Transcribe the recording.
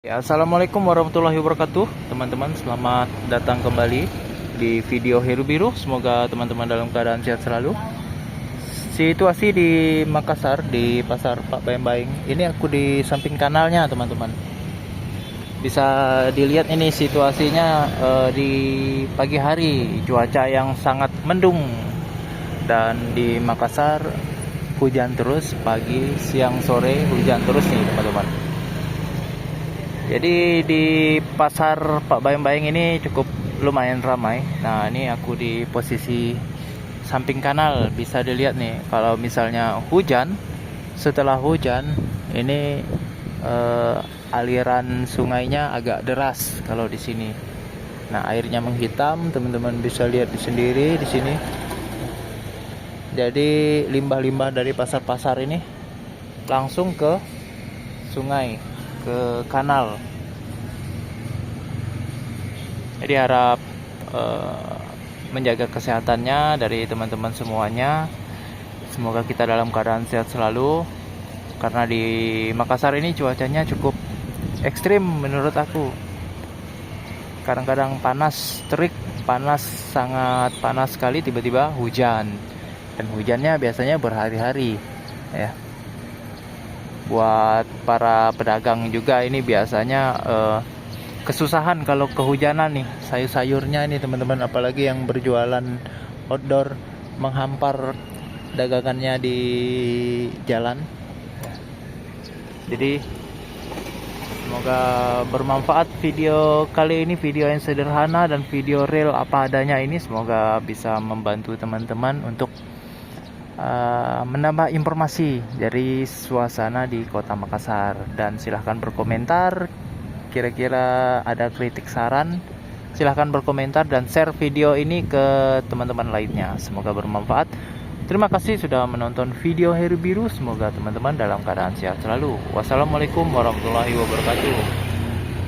Ya, assalamualaikum warahmatullahi wabarakatuh, teman-teman. Selamat datang kembali di video Heru Biru. Semoga teman-teman dalam keadaan sehat selalu. Situasi di Makassar di Pasar Pak Bayam-Baying. Ini aku di samping kanalnya, teman-teman. Bisa dilihat ini situasinya di pagi hari, cuaca yang sangat mendung. Dan di Makassar hujan terus, pagi, siang, sore hujan terus nih, teman-teman. Jadi di pasar Pak Bayam-Baying ini cukup lumayan ramai. Nah, ini aku di posisi samping kanal, bisa dilihat nih. Kalau misalnya hujan, setelah hujan ini aliran sungainya agak deras kalau di sini. Nah, airnya menghitam, teman-teman bisa lihat sendiri di sini. Jadi limbah-limbah dari pasar-pasar ini langsung ke sungai, ke kanal. Jadi harap menjaga kesehatannya dari teman-teman semuanya. Semoga kita dalam keadaan sehat selalu. Karena di Makassar ini cuacanya cukup ekstrim menurut aku. Kadang-kadang panas terik, panas sangat panas sekali, tiba-tiba hujan. Dan hujannya biasanya berhari-hari, ya. Buat para pedagang juga ini biasanya kesusahan kalau kehujanan nih, sayur-sayurnya ini teman-teman, apalagi yang berjualan outdoor, menghampar dagangannya di jalan. Jadi semoga bermanfaat video kali ini, video yang sederhana dan video real apa adanya ini. Semoga bisa membantu teman-teman untuk menambah informasi dari suasana di Kota Makassar. Dan silahkan berkomentar, kira-kira ada kritik saran, silahkan berkomentar dan share video ini ke teman-teman lainnya. Semoga bermanfaat. Terima kasih sudah menonton video Heru Biru. Semoga teman-teman dalam keadaan sehat selalu. Wassalamualaikum warahmatullahi wabarakatuh.